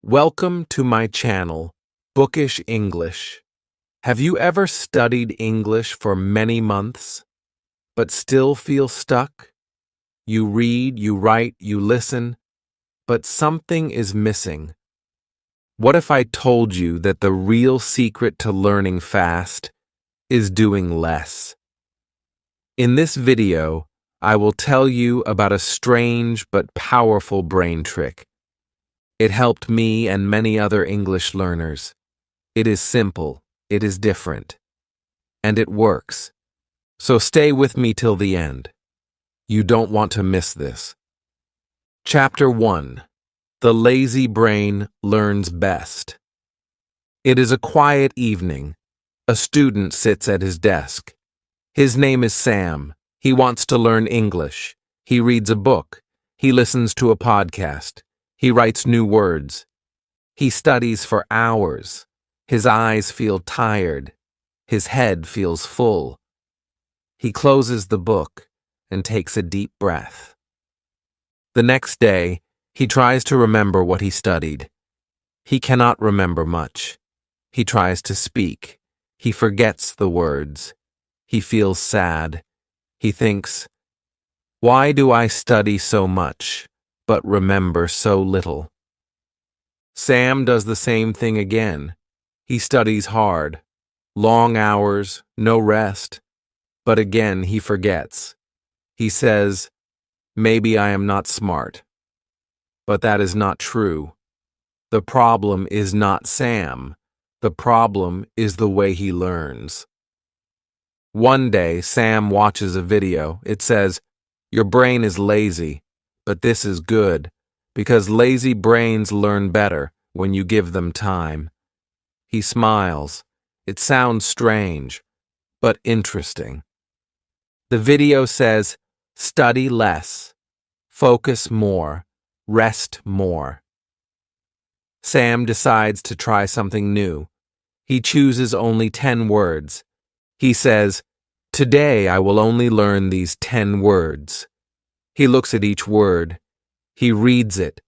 Welcome to my channel, Bookish English. Have you ever studied English for many months, but still feel stuck? You read, you write, you listen, but something is missing. What if I told you that the real secret to learning fast is doing less? In this video, I will tell you about a strange but powerful brain trick. It helped me and many other English learners. It is simple, it is different, and it works. So stay with me till the end. You don't want to miss this. Chapter 1. The Lazy Brain Learns Best. It is a quiet evening. A student sits at his desk. His name is Sam. He wants to learn English. He reads a book. He listens to a podcast. He writes new words. He studies for hours. His eyes feel tired. His head feels full. He closes the book and takes a deep breath. The next day, he tries to remember what he studied. He cannot remember much. He tries to speak. He forgets the words. He feels sad. He thinks, "Why do I study so much, but remember so little?" Sam does the same thing again. He studies hard, long hours, no rest, but again he forgets. He says, "Maybe I am not smart." But that is not true. The problem is not Sam. The problem is the way he learns. One day, Sam watches a video. It says, "Your brain is lazy, but this is good, because lazy brains learn better when you give them time." He smiles. It sounds strange, but interesting. The video says, "Study less, focus more, rest more." Sam decides to try something new. He chooses only 10 words. He says, "Today I will only learn these 10 words." He looks at each word. He reads it.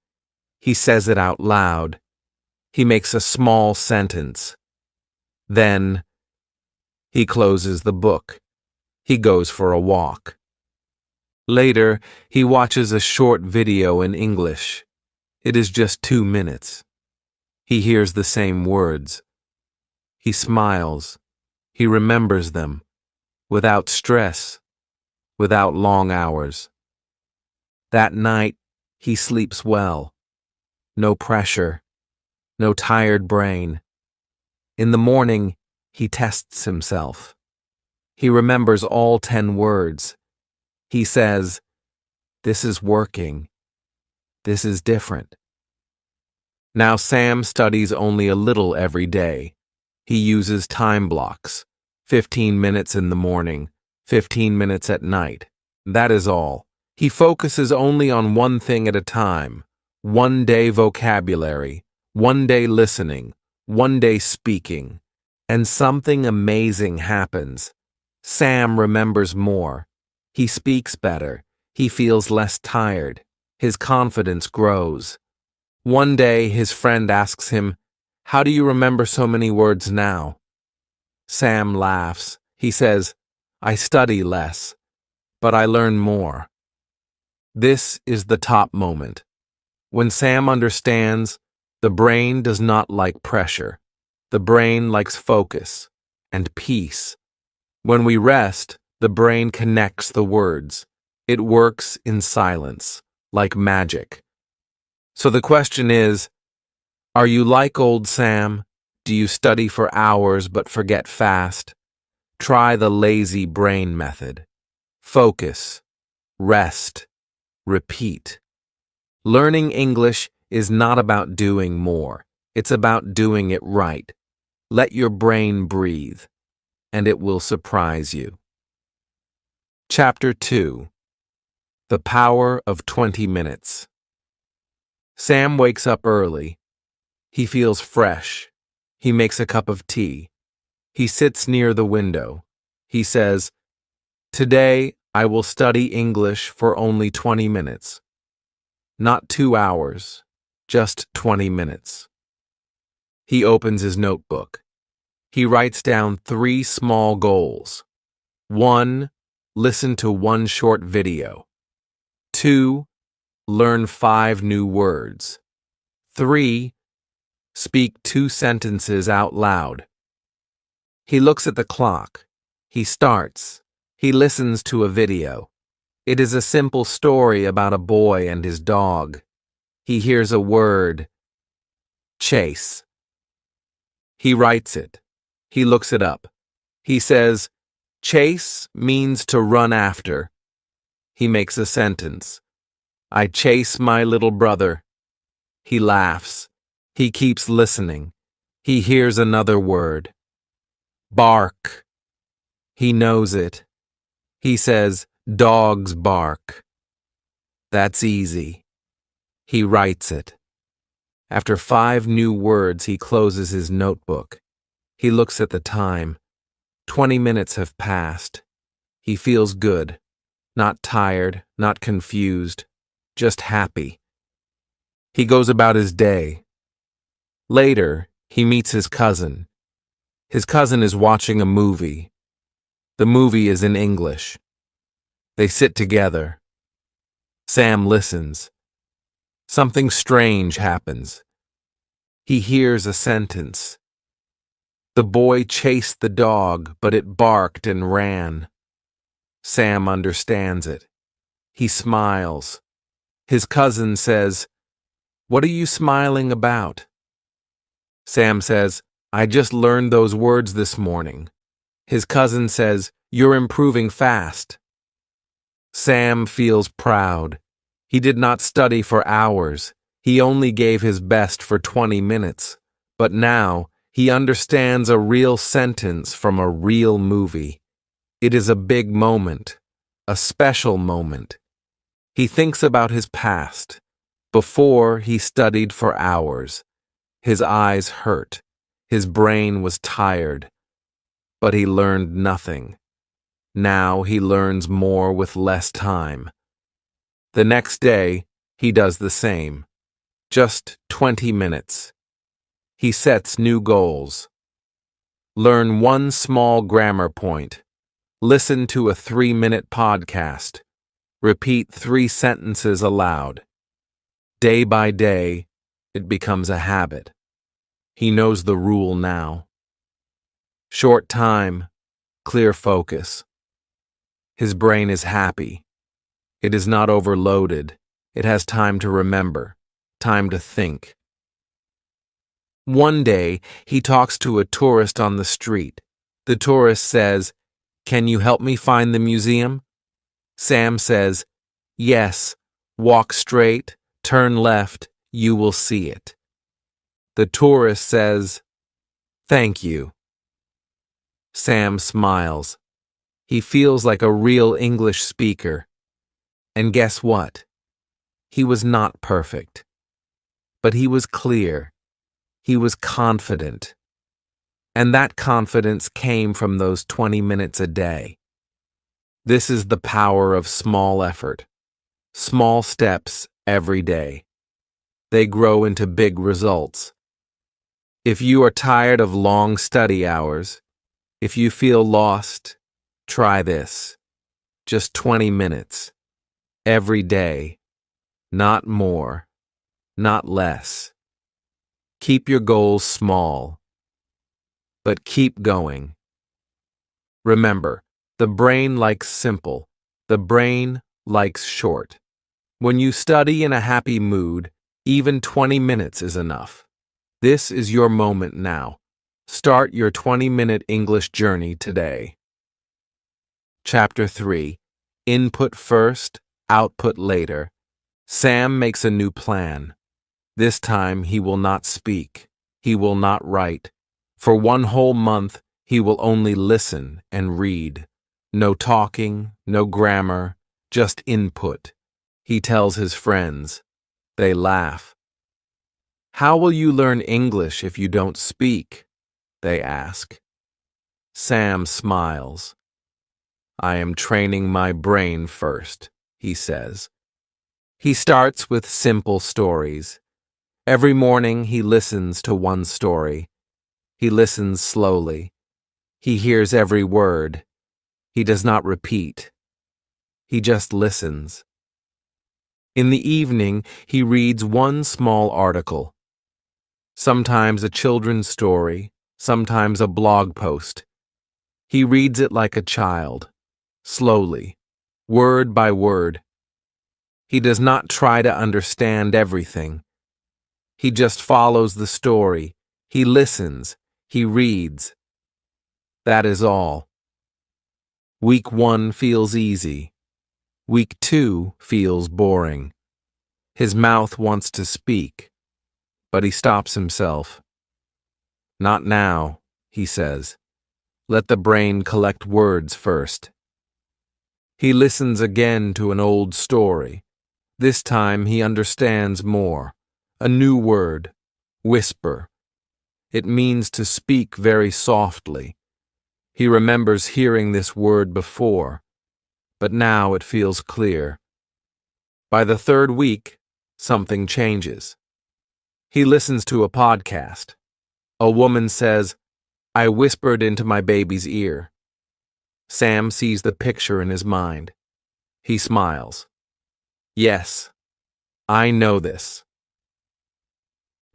He says it out loud. He makes a small sentence. Then, he closes the book. He goes for a walk. Later, he watches a short video in English. It is just 2 minutes. He hears the same words. He smiles. He remembers them, without stress, without long hours. That night, he sleeps well. No pressure, no tired brain. In the morning, he tests himself. He remembers all 10 words. He says, "This is working. This is different." Now Sam studies only a little every day. He uses time blocks, 15 minutes in the morning, 15 minutes at night. That is all. He focuses only on one thing at a time. One day vocabulary, one day listening, one day speaking. And something amazing happens. Sam remembers more. He speaks better. He feels less tired. His confidence grows. One day his friend asks him, "How do you remember so many words now?" Sam laughs. He says, "I study less, but I learn more." This is the top moment. When Sam understands, the brain does not like pressure. The brain likes focus and peace. When we rest, the brain connects the words. It works in silence, like magic. So the question is, are you like old Sam? Do you study for hours but forget fast? Try the lazy brain method. Focus, rest, repeat. Learning English is not about doing more. It's about doing it right. Let your brain breathe, and it will surprise you. Chapter 2. The Power of 20 Minutes. Sam wakes up early. He feels fresh. He makes a cup of tea. He sits near the window. He says, "Today I will study English for only 20 minutes. Not 2 hours, just 20 minutes. He opens his notebook. He writes down 3 small goals. 1. Listen to 1 short video. 2. Learn 5 new words. 3. Speak 2 sentences out loud. He looks at the clock. He starts. He listens to a video. It is a simple story about a boy and his dog. He hears a word, chase. He writes it. He looks it up. He says, chase means to run after. He makes a sentence. I chase my little brother. He laughs. He keeps listening. He hears another word. Bark. He knows it. He says, dogs bark. That's easy. He writes it. After 5 new words, he closes his notebook. He looks at the time. 20 minutes have passed. He feels good. Not tired, not confused, just happy. He goes about his day. Later, he meets his cousin. His cousin is watching a movie. The movie is in English. They sit together. Sam listens. Something strange happens. He hears a sentence. The boy chased the dog, but it barked and ran. Sam understands it. He smiles. His cousin says, "What are you smiling about?" Sam says, "I just learned those words this morning." His cousin says, "You're improving fast." Sam feels proud. He did not study for hours. He only gave his best for 20 minutes. But now, he understands a real sentence from a real movie. It is a big moment, a special moment. He thinks about his past. Before, he studied for hours. His eyes hurt. His brain was tired. But he learned nothing. Now he learns more with less time. The next day, he does the same. Just 20 minutes. He sets new goals. Learn 1 small grammar point. Listen to a 3-minute podcast. Repeat 3 sentences aloud. Day by day, it becomes a habit. He knows the rule now. Short time, clear focus. His brain is happy. It is not overloaded. It has time to remember, time to think. One day, he talks to a tourist on the street. The tourist says, "Can you help me find the museum?" Sam says, "Yes, walk straight, turn left, you will see it." The tourist says, "Thank you." Sam smiles. He feels like a real English speaker. And guess what? He was not perfect. But he was clear. He was confident. And that confidence came from those 20 minutes a day. This is the power of small effort. Small steps every day. They grow into big results. If you are tired of long study hours, if you feel lost, try this. Just 20 minutes. Every day. Not more. Not less. Keep your goals small. But keep going. Remember, the brain likes simple. The brain likes short. When you study in a happy mood, even 20 minutes is enough. This is your moment now. Start your 20-minute English journey today. Chapter 3. Input first, output later. Sam makes a new plan. This time he will not speak. He will not write. For 1 whole month, he will only listen and read. No talking, no grammar, just input. He tells his friends. They laugh. "How will you learn English if you don't speak?" they ask. Sam smiles. "I am training my brain first," he says. He starts with simple stories. Every morning he listens to one story. He listens slowly. He hears every word. He does not repeat. He just listens. In the evening, he reads one small article. Sometimes a children's story, sometimes a blog post. He reads it like a child, slowly, word by word. He does not try to understand everything. He just follows the story. He listens. He reads. That is all. Week 1 feels easy. Week 2 feels boring. His mouth wants to speak, but he stops himself. Not now, he says. Let the brain collect words first. He listens again to an old story. This time he understands more. A new word, whisper. It means to speak very softly. He remembers hearing this word before, but now it feels clear. By the 3rd week, something changes. He listens to a podcast. A woman says, "I whispered into my baby's ear." Sam sees the picture in his mind. He smiles. Yes, I know this.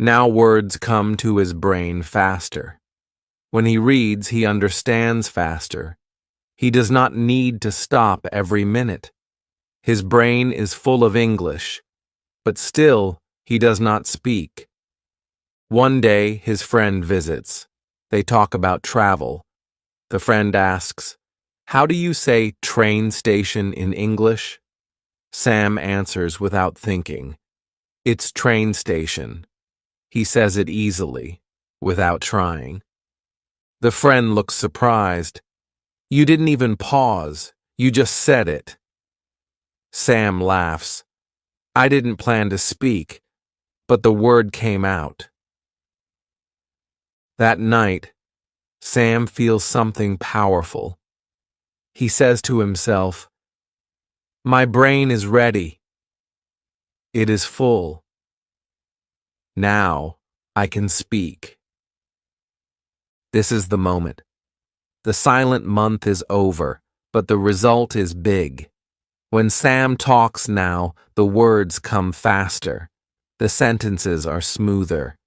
Now words come to his brain faster. When he reads, he understands faster. He does not need to stop every minute. His brain is full of English, but still he does not speak. One day his friend visits. They talk about travel. The friend asks, "How do you say train station in English?" Sam answers without thinking. "It's train station." He says it easily, without trying. The friend looks surprised. "You didn't even pause. You just said it." Sam laughs. "I didn't plan to speak, but the word came out." That night, Sam feels something powerful. He says to himself, "My brain is ready. It is full. Now I can speak." This is the moment. The silent month is over, but the result is big. When Sam talks now, the words come faster. The sentences are smoother.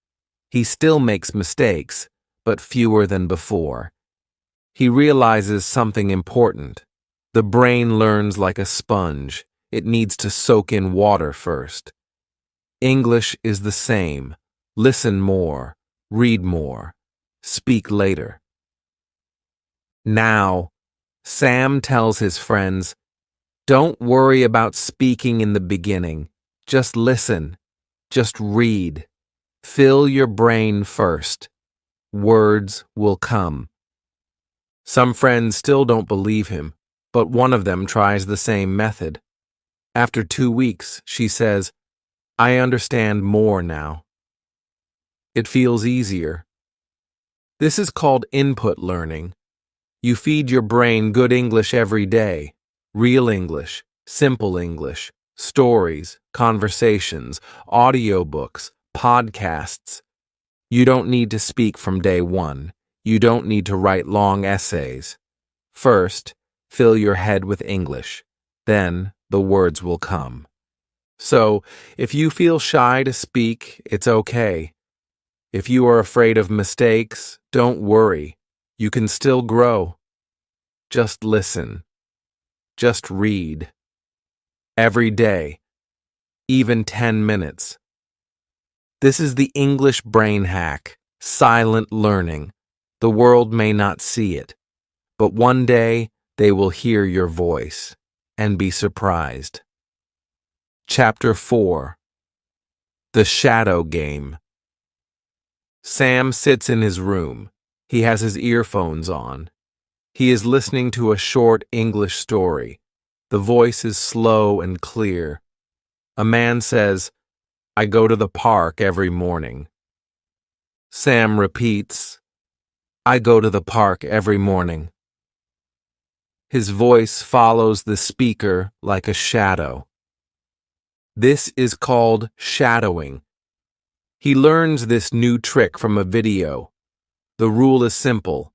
He still makes mistakes, but fewer than before. He realizes something important. The brain learns like a sponge. It needs to soak in water first. English is the same. Listen more, read more, speak later. Now, Sam tells his friends, "Don't worry about speaking in the beginning. Just listen. Just read. Fill your brain first. Words will come." Some friends still don't believe him, but one of them tries the same method. After 2 weeks, she says, "I understand more now." It feels easier. This is called input learning. You feed your brain good English every day. Real English, simple English, stories, conversations, audiobooks, podcasts. You don't need to speak from day 1. You don't need to write long essays. First, fill your head with English. Then, the words will come. So, if you feel shy to speak, it's okay. If you are afraid of mistakes, don't worry. You can still grow. Just listen. Just read. Every day. Even 10 minutes. This is the English brain hack, silent learning. The world may not see it, but one day they will hear your voice and be surprised. Chapter 4. The Shadow Game. Sam sits in his room. He has his earphones on. He is listening to a short English story. The voice is slow and clear. A man says, "I go to the park every morning." Sam repeats, "I go to the park every morning." His voice follows the speaker like a shadow. This is called shadowing. He learns this new trick from a video. The rule is simple.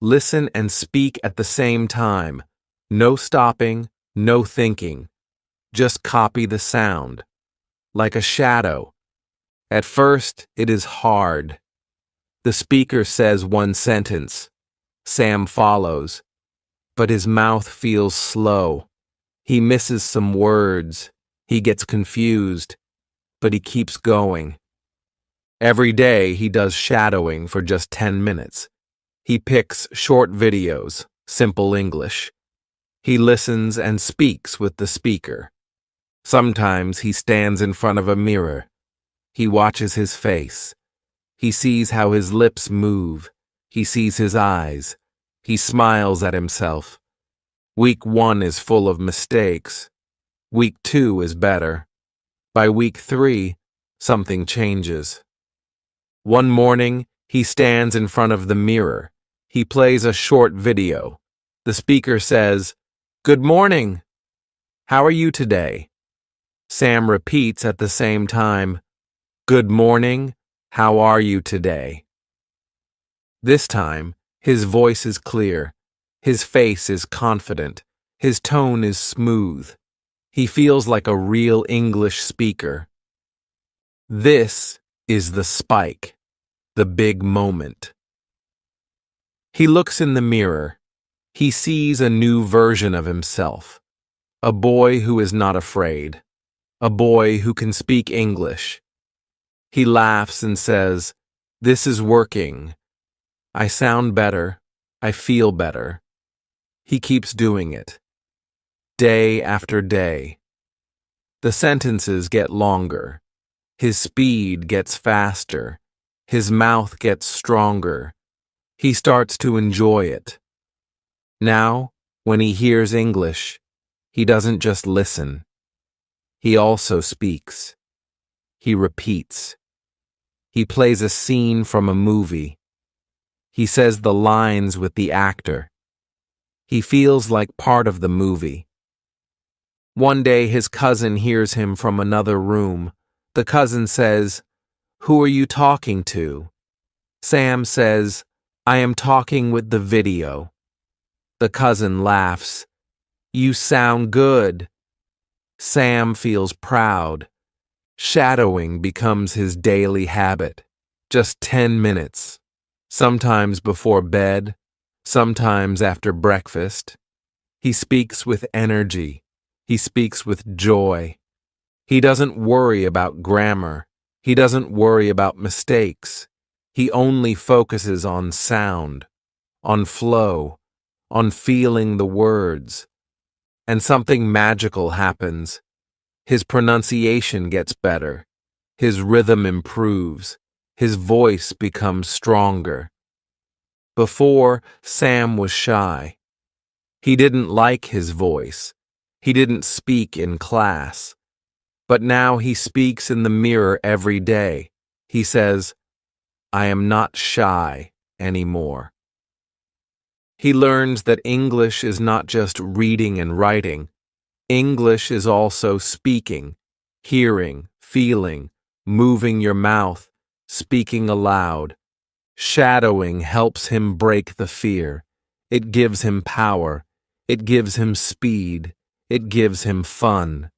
Listen and speak at the same time. No stopping, no thinking. Just copy the sound. Like a shadow. At first, it is hard. The speaker says one sentence. Sam follows. But his mouth feels slow. He misses some words. He gets confused. But he keeps going. Every day he does shadowing for just 10 minutes. He picks short videos, simple English. He listens and speaks with the speaker. Sometimes he stands in front of a mirror. He watches his face. He sees how his lips move. He sees his eyes. He smiles at himself. Week 1 is full of mistakes. Week 2 is better. By week 3, something changes. One morning, he stands in front of the mirror. He plays a short video. The speaker says, "Good morning. How are you today?" Sam repeats at the same time, "Good morning. How are you today?" This time, his voice is clear. His face is confident. His tone is smooth. He feels like a real English speaker. This is the spike, the big moment. He looks in the mirror. He sees a new version of himself. A boy who is not afraid. A boy who can speak English. He laughs and says, "This is working. I sound better. I feel better." He keeps doing it. Day after day. The sentences get longer. His speed gets faster. His mouth gets stronger. He starts to enjoy it. Now, when he hears English, he doesn't just listen. He also speaks. He repeats. He plays a scene from a movie. He says the lines with the actor. He feels like part of the movie. One day his cousin hears him from another room. The cousin says, "Who are you talking to?" Sam says, "I am talking with the video." The cousin laughs. "You sound good." Sam feels proud. Shadowing becomes his daily habit. Just 10 minutes. Sometimes before bed, sometimes after breakfast. He speaks with energy. He speaks with joy. He doesn't worry about grammar. He doesn't worry about mistakes. He only focuses on sound, on flow, on feeling the words. And something magical happens. His pronunciation gets better. His rhythm improves. His voice becomes stronger. Before, Sam was shy. He didn't like his voice. He didn't speak in class. But now he speaks in the mirror every day. He says, "I am not shy anymore." He learns that English is not just reading and writing. English is also speaking, hearing, feeling, moving your mouth, speaking aloud. Shadowing helps him break the fear. It gives him power. It gives him speed. It gives him fun.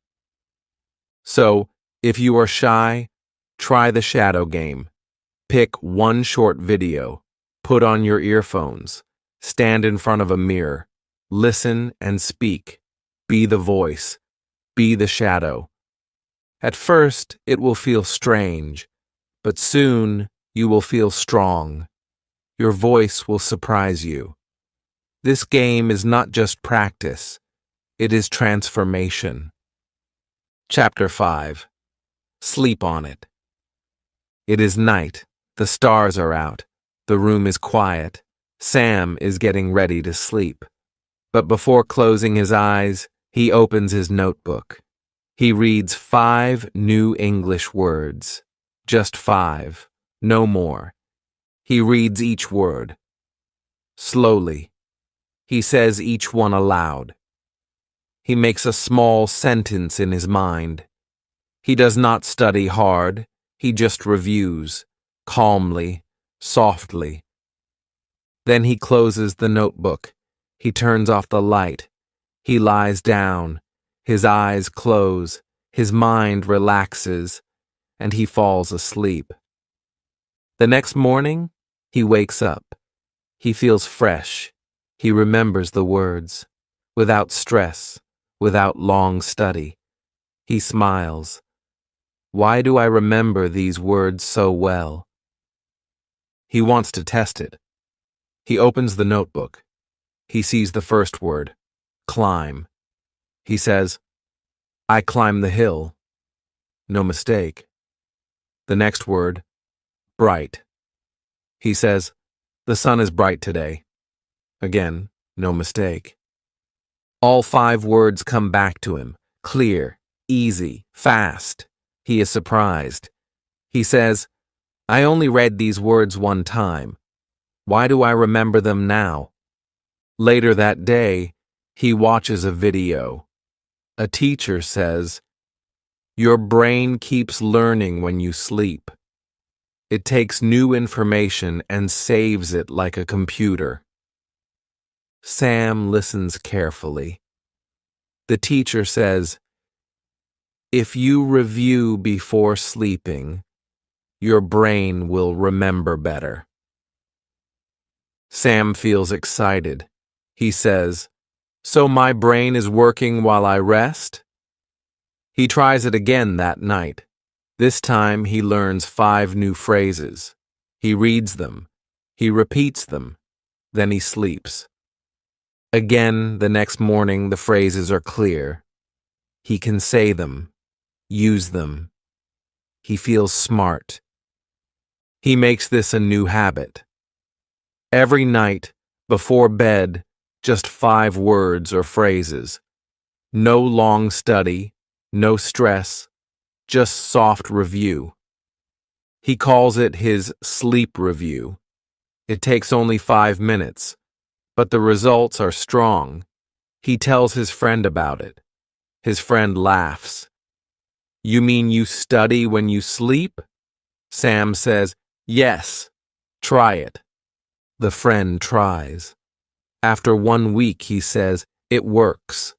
So, if you are shy, try the shadow game. Pick one short video. Put on your earphones. Stand in front of a mirror. Listen and speak. Be the voice. Be the shadow. At first, it will feel strange, but soon you will feel strong. Your voice will surprise you. This game is not just practice. It is transformation. Chapter 5. Sleep on it. It is night. The stars are out. The room is quiet. Sam is getting ready to sleep. But before closing his eyes, he opens his notebook. He reads 5 new English words. Just 5. No more. He reads each word. Slowly. He says each one aloud. He makes a small sentence in his mind. He does not study hard. He just reviews, calmly, softly. Then he closes the notebook. He turns off the light. He lies down. His eyes close. His mind relaxes, and he falls asleep. The next morning, he wakes up. He feels fresh. He remembers the words. Without stress, without long study. He smiles. Why do I remember these words so well? He wants to test it. He opens the notebook. He sees the first word, climb. He says, I climb the hill. No mistake. The next word, bright. He says, the sun is bright today. Again, no mistake. All 5 words come back to him, clear, easy, fast. He is surprised. He says, I only read these words one time. Why do I remember them now? Later that day, he watches a video. A teacher says, your brain keeps learning when you sleep. It takes new information and saves it like a computer. Sam listens carefully. The teacher says, if you review before sleeping, your brain will remember better. Sam feels excited. He says, so my brain is working while I rest? He tries it again that night. This time he learns 5 new phrases. He reads them. He repeats them. Then he sleeps. Again, the next morning, the phrases are clear. He can say them, use them. He feels smart. He makes this a new habit. Every night, before bed, just 5 words or phrases. No long study, no stress, just soft review. He calls it his sleep review. It takes only 5 minutes, but the results are strong. He tells his friend about it. His friend laughs. You mean you study when you sleep? Sam says, yes, try it. The friend tries. After 1 week, he says, it works.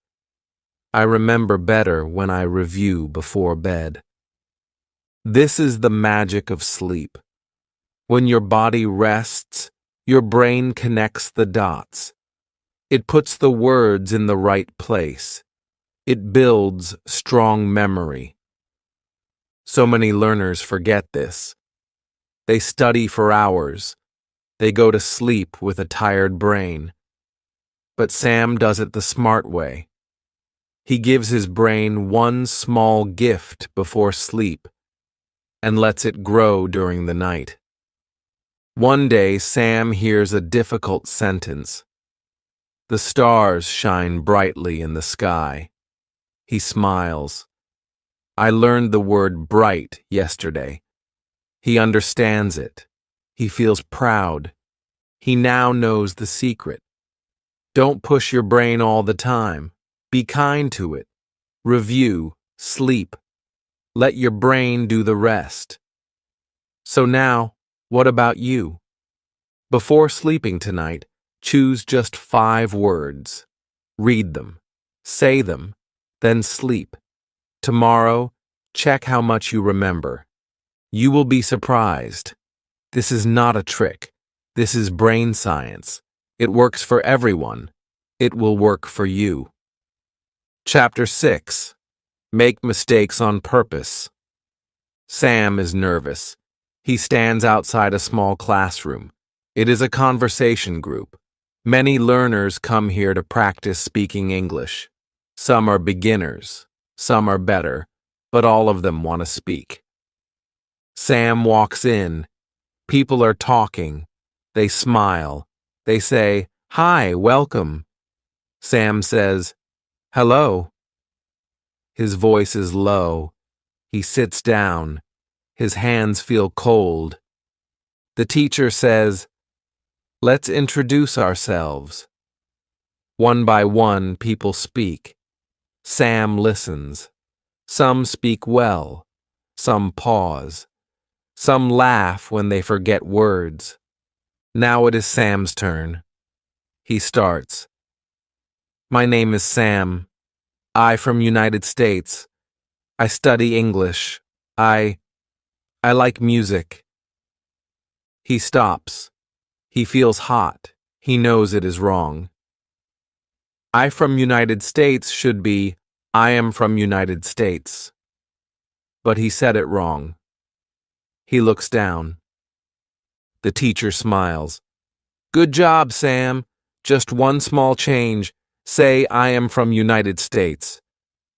I remember better when I review before bed. This is the magic of sleep. When your body rests, your brain connects the dots. It puts the words in the right place. It builds strong memory. So many learners forget this. They study for hours. They go to sleep with a tired brain. But Sam does it the smart way. He gives his brain one small gift before sleep and lets it grow during the night. One day, Sam hears a difficult sentence. The stars shine brightly in the sky. He smiles. I learned the word bright yesterday. He understands it. He feels proud. He now knows the secret. Don't push your brain all the time. Be kind to it. Review, sleep. Let your brain do the rest. So now, what about you? Before sleeping tonight, choose just 5 words. Read them. Say them. Then sleep. Tomorrow, check how much you remember. You will be surprised. This is not a trick. This is brain science. It works for everyone. It will work for you. Chapter 6. Make mistakes on purpose. Sam is nervous. He stands outside a small classroom. It is a conversation group. Many learners come here to practice speaking English. Some are beginners. Some are better, but all of them want to speak. Sam walks in. People are talking. They smile. They say, "Hi, welcome." Sam says, "Hello." His voice is low. He sits down. His hands feel cold. The teacher says, "Let's introduce ourselves." One by one, people speak. Sam listens. Some speak well. Some pause. Some laugh when they forget words. Now it is Sam's turn. He starts. My name is Sam. I from United States. I study English. I like music. He stops. He feels hot. He knows it is wrong. I from United States should be I am from United States. But he said it wrong. He looks down. The teacher smiles. Good job, Sam. Just one small change. Say I am from United States.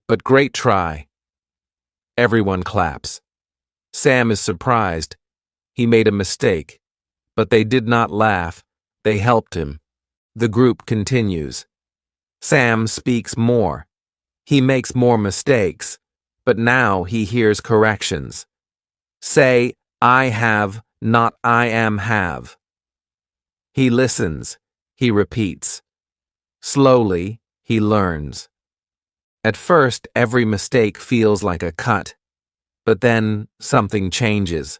But great try. Everyone claps. Sam is surprised. He made a mistake. But they did not laugh. They helped him. The group continues. Sam speaks more. He makes more mistakes. But now he hears corrections. Say, I have, not I am have. He listens. He repeats. Slowly, he learns. At first, every mistake feels like a cut. But then, something changes.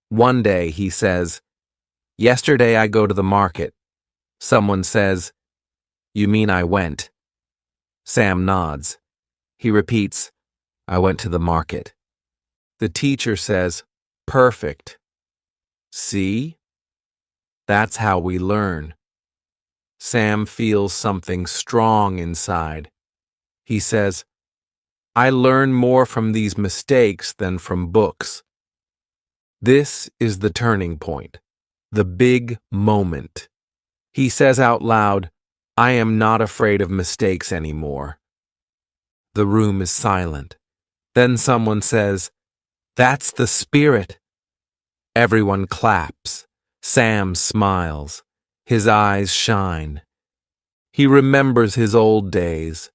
One day, he says, Yesterday I go to the market. Someone says, You mean I went? Sam nods. He repeats, I went to the market. The teacher says, Perfect. See? That's how we learn. Sam feels something strong inside. He says, I learn more from these mistakes than from books. This is the turning point, the big moment. He says out loud, I am not afraid of mistakes anymore. The room is silent. Then someone says, That's the spirit. Everyone claps. Sam smiles. His eyes shine. He remembers his old days,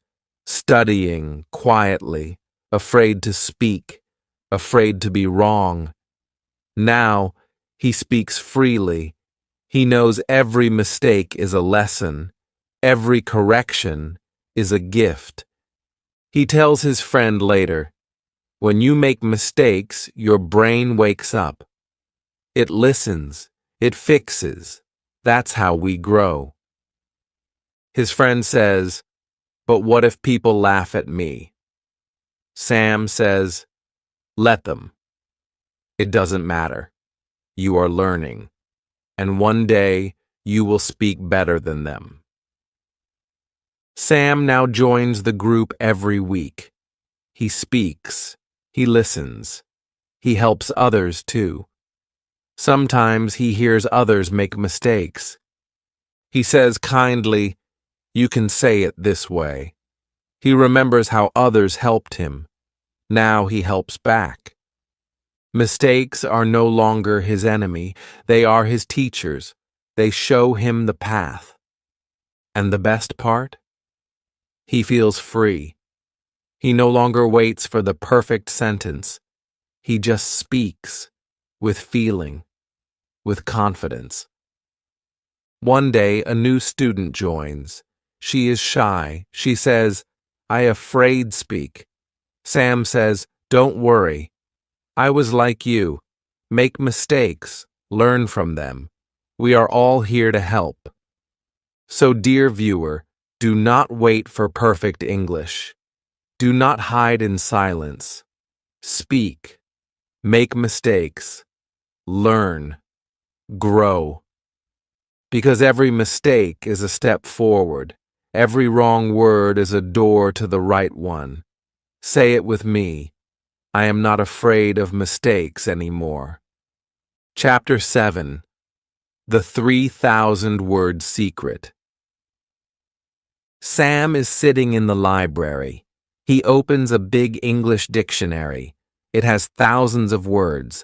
studying quietly, afraid to speak, afraid to be wrong. Now, he speaks freely. He knows every mistake is a lesson. Every correction is a gift. He tells his friend later, When you make mistakes, your brain wakes up. It listens. It fixes. That's how we grow. His friend says, But what if people laugh at me? Sam says, Let them. It doesn't matter. You are learning. And one day, you will speak better than them. Sam now joins the group every week. He speaks. He listens. He helps others too. Sometimes he hears others make mistakes. He says kindly, You can say it this way. He remembers how others helped him. Now he helps back. Mistakes are no longer his enemy. They are his teachers. They show him the path. And the best part? He feels free. He no longer waits for the perfect sentence. He just speaks, with feeling, with confidence. One day, a new student joins. She is shy. She says, I afraid speak. Sam says, Don't worry. I was like you. Make mistakes. Learn from them. We are all here to help. So, dear viewer, do not wait for perfect English. Do not hide in silence. Speak. Make mistakes. Learn. Grow. Because every mistake is a step forward. Every wrong word is a door to the right one. Say it with me. I am not afraid of mistakes anymore. Chapter 7. The 3,000-Word Secret. Sam is sitting in the library. He opens a big English dictionary. It has thousands of words.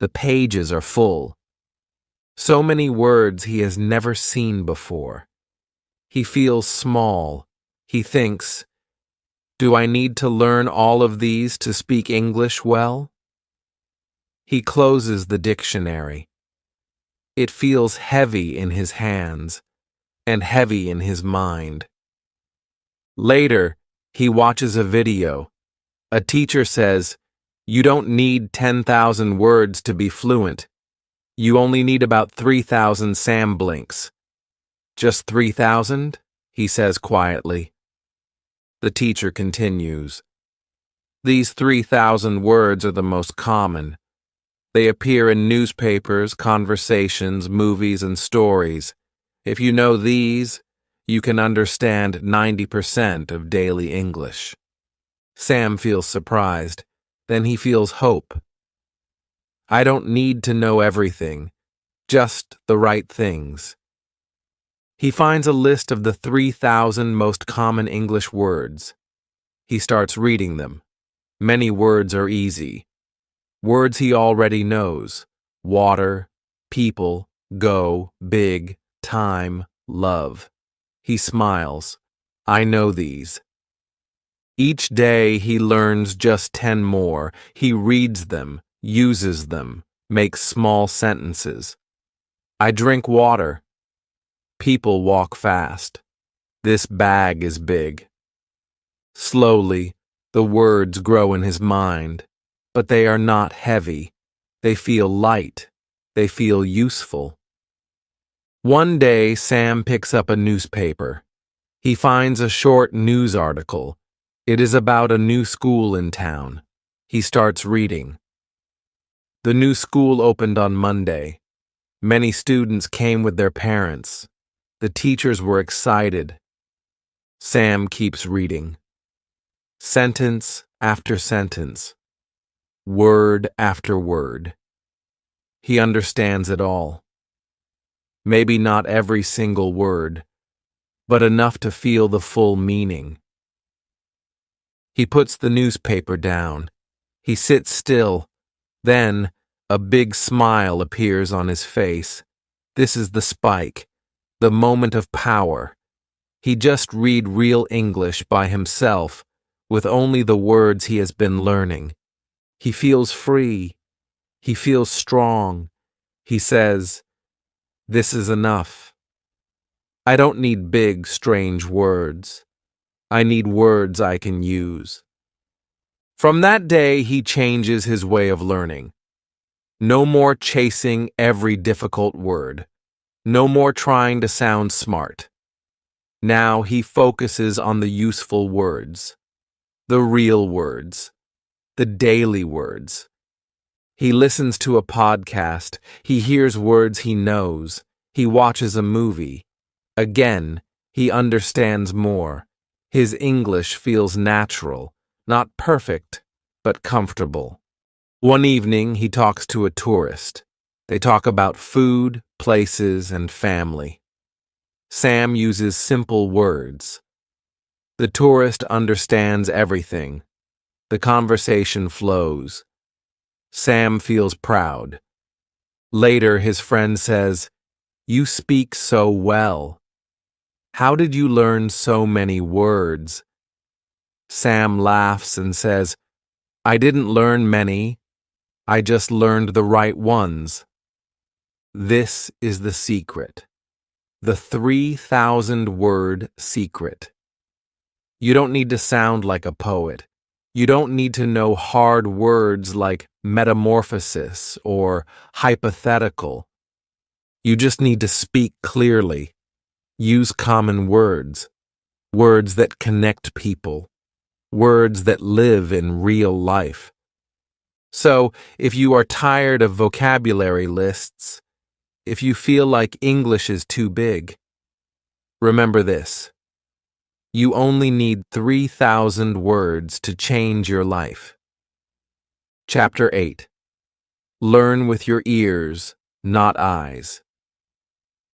The pages are full. So many words he has never seen before. He feels small. He thinks, Do I need to learn all of these to speak English well? He closes the dictionary. It feels heavy in his hands and heavy in his mind. Later, he watches a video. A teacher says, You don't need 10,000 words to be fluent. You only need about 3,000 Sam blinks. Just 3,000? He says quietly. The teacher continues. These 3,000 words are the most common. They appear in newspapers, conversations, movies, and stories. If you know these, you can understand 90% of daily English. Sam feels surprised. Then he feels hope. I don't need to know everything, just the right things. He finds a list of the 3,000 most common English words. He starts reading them. Many words are easy. Words he already knows: water, people, go, big, time, love. He smiles. I know these. Each day he learns just 10 more. He reads them, uses them, makes small sentences. I drink water. People walk fast. This bag is big. Slowly, the words grow in his mind, but they are not heavy. They feel light. They feel useful. One day, Sam picks up a newspaper. He finds a short news article. It is about a new school in town. He starts reading. The new school opened on Monday. Many students came with their parents. The teachers were excited. Sam keeps reading. Sentence after sentence. Word after word. He understands it all. Maybe not every single word, but enough to feel the full meaning. He puts the newspaper down. He sits still. Then, a big smile appears on his face. This is the spike, the moment of power. He just read real English by himself, with only the words he has been learning. He feels free. He feels strong. He says, "This is enough. I don't need big, strange words. I need words I can use." From that day, he changes his way of learning. No more chasing every difficult word. No more trying to sound smart. Now he focuses on the useful words, the real words, the daily words. He listens to a podcast. He hears words he knows. He watches a movie. Again, he understands more. His English feels natural, not perfect, but comfortable. One evening, he talks to a tourist. They talk about food, places, and family. Sam uses simple words. The tourist understands everything. The conversation flows. Sam feels proud. Later, his friend says, "You speak so well. How did you learn so many words?" Sam laughs and says, "I didn't learn many. I just learned the right ones." This is the secret. The 3,000 word secret. You don't need to sound like a poet. You don't need to know hard words like metamorphosis or hypothetical. You just need to speak clearly. Use common words. Words that connect people. Words that live in real life. So, if you are tired of vocabulary lists, if you feel like English is too big, remember this. You only need 3,000 words to change your life. Chapter 8. Learn with your ears, not eyes.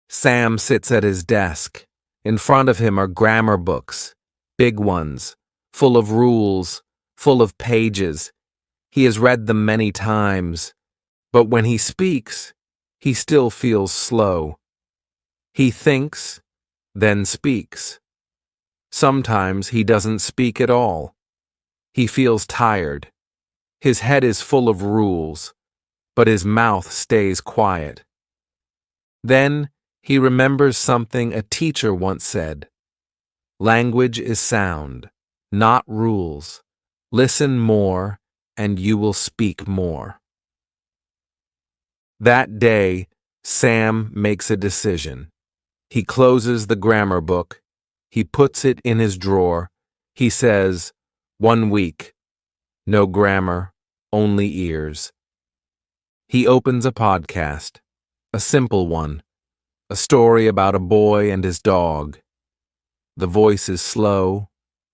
Sam sits at his desk. In front of him are grammar books, big ones, full of rules, full of pages. He has read them many times, but when he speaks, he still feels slow. He thinks, then speaks. Sometimes he doesn't speak at all. He feels tired. His head is full of rules, but his mouth stays quiet. Then he remembers something a teacher once said. Language is sound, not rules. Listen more, and you will speak more. That day, Sam makes a decision. He closes the grammar book. He puts it in his drawer. He says, 1 week. No grammar, only ears. He opens a podcast, a simple one, a story about a boy and his dog. The voice is slow,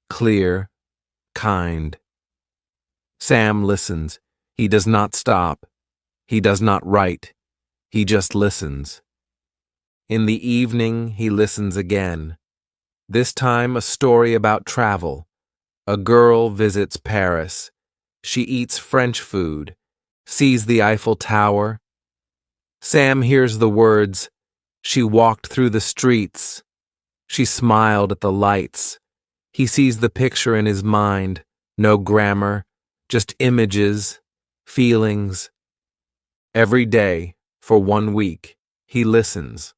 clear, kind. Sam listens. He does not stop. He does not write. He just listens. In the evening, he listens again. This time, a story about travel. A girl visits Paris. She eats French food, sees the Eiffel Tower. Sam hears the words, "She walked through the streets. She smiled at the lights." He sees the picture in his mind, no grammar, just images, feelings. Every day, for 1 week, he listens.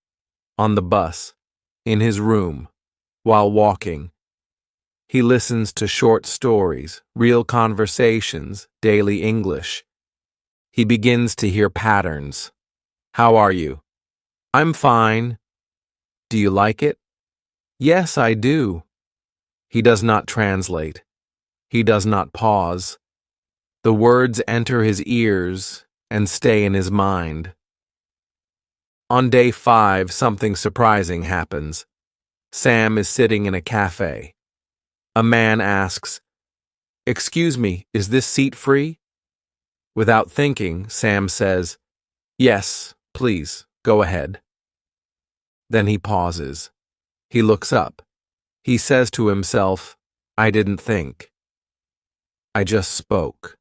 On the bus, in his room, while walking. He listens to short stories, real conversations, daily English. He begins to hear patterns. How are you? I'm fine. Do you like it? Yes, I do. He does not translate. He does not pause. The words enter his ears and stay in his mind. On day 5, something surprising happens. Sam is sitting in a cafe. A man asks, "Excuse me, is this seat free?" Without thinking, Sam says, "Yes, please, go ahead." Then he pauses. He looks up. He says to himself, "I didn't think. I just spoke."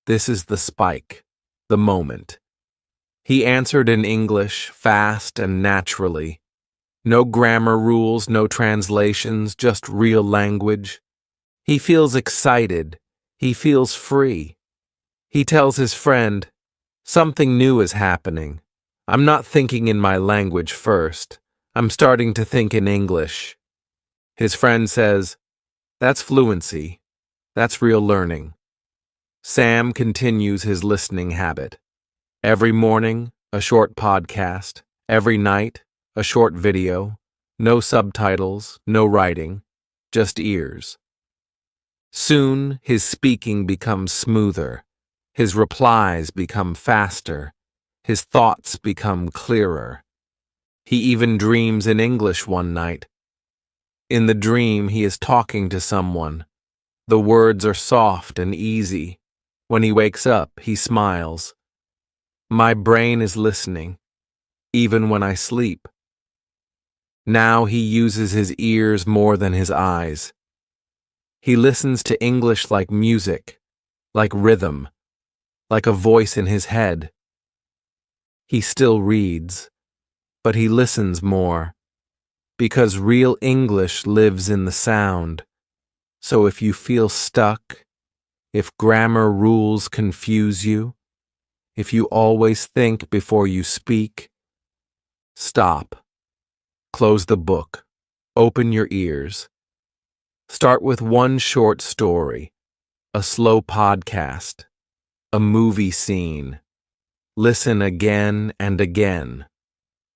This is the spike, the moment. He answered in English, fast and naturally. No grammar rules, no translations, just real language. He feels excited. He feels free. He tells his friend, "Something new is happening. I'm not thinking in my language first. I'm starting to think in English." His friend says, "That's fluency. That's real learning." Sam continues his listening habit. Every morning, a short podcast. Every night, a short video. No subtitles, no writing, just ears. Soon, his speaking becomes smoother. His replies become faster. His thoughts become clearer. He even dreams in English one night. In the dream, he is talking to someone. The words are soft and easy. When he wakes up, he smiles. My brain is listening, even when I sleep. Now he uses his ears more than his eyes. He listens to English like music, like rhythm, like a voice in his head. He still reads, but he listens more, because real English lives in the sound. So if you feel stuck, if grammar rules confuse you, if you always think before you speak, stop. Close the book. Open your ears. Start with one short story, a slow podcast, a movie scene. Listen again and again.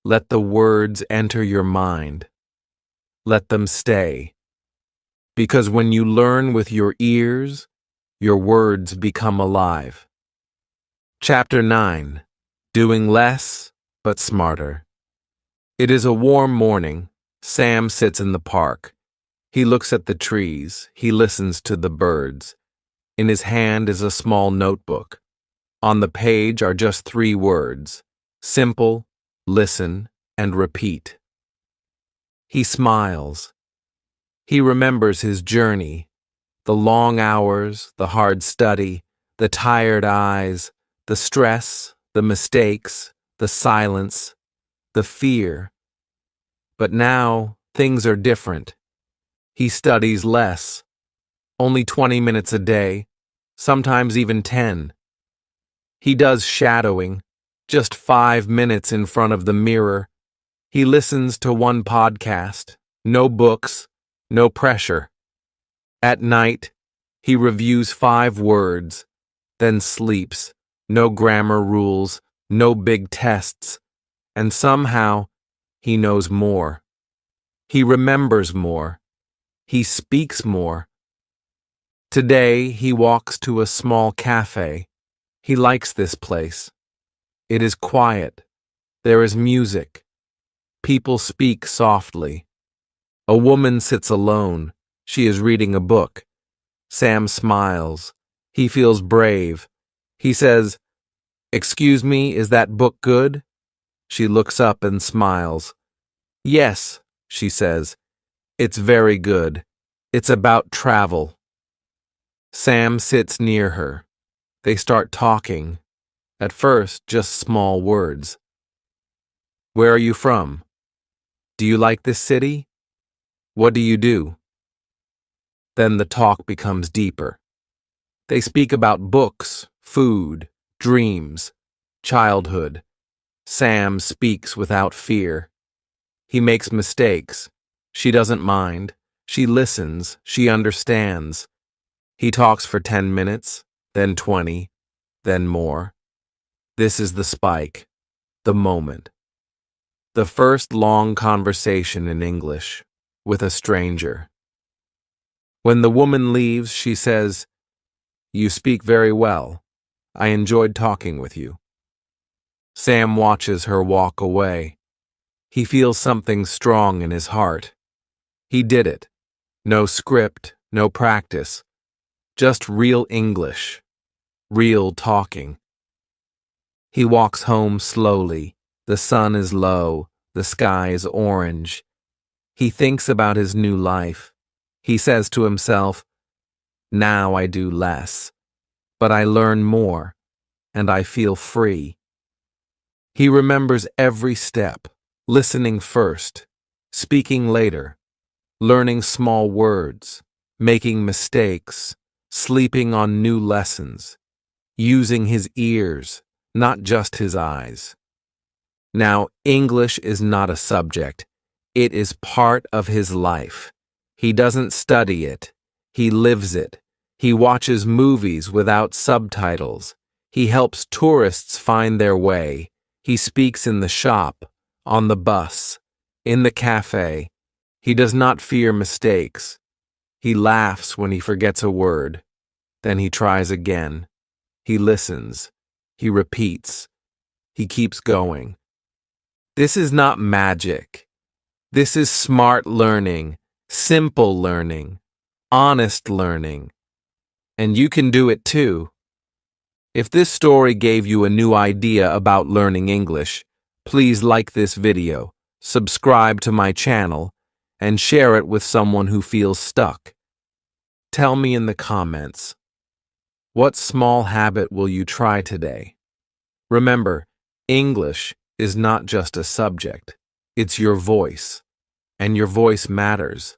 Let the words enter your mind. Let them stay. Because when you learn with your ears, your words become alive. Chapter 9. Doing less, but smarter. It is a warm morning. Sam sits in the park. He looks at the trees. He listens to the birds. In his hand is a small notebook. On the page are just 3 words: simple, listen, and repeat. He smiles. He remembers his journey, the long hours, the hard study, the tired eyes, the stress, the mistakes, the silence, the fear. But now, things are different. He studies less, only 20 minutes a day, sometimes even 10. He does shadowing, just 5 minutes in front of the mirror. He listens to one podcast, no books, no pressure. At night, he reviews 5 words, then sleeps. No grammar rules, no big tests. And somehow, he knows more. He remembers more. He speaks more. Today, he walks to a small cafe. He likes this place. It is quiet. There is music. People speak softly. A woman sits alone. She is reading a book. Sam smiles. He feels brave. He says, "Excuse me, is that book good?" She looks up and smiles. "Yes," she says. "It's very good. It's about travel." Sam sits near her. They start talking. At first, just small words. "Where are you from? Do you like this city? What do you do?" Then the talk becomes deeper. They speak about books, food, dreams, childhood. Sam speaks without fear. He makes mistakes. She doesn't mind. She listens. She understands. He talks for 10 minutes, then 20, then more. This is the spike, the moment. The first long conversation in English with a stranger. When the woman leaves, she says, "You speak very well. I enjoyed talking with you." Sam watches her walk away. He feels something strong in his heart. He did it. No script, no practice. Just real English. Real talking. He walks home slowly. The sun is low. The sky is orange. He thinks about his new life. He says to himself, "Now I do less, but I learn more, and I feel free." He remembers every step, listening first, speaking later, learning small words, making mistakes, sleeping on new lessons, using his ears, not just his eyes. Now, English is not a subject. It is part of his life. He doesn't study it. He lives it. He watches movies without subtitles. He helps tourists find their way. He speaks in the shop, on the bus, in the cafe. He does not fear mistakes. He laughs when he forgets a word. Then he tries again. He listens. He repeats. He keeps going. This is not magic. This is smart learning, simple learning, honest learning. And you can do it too. If this story gave you a new idea about learning English, please like this video, subscribe to my channel, and share it with someone who feels stuck. Tell me in the comments, what small habit will you try today? Remember, English is not just a subject, it's your voice, and your voice matters.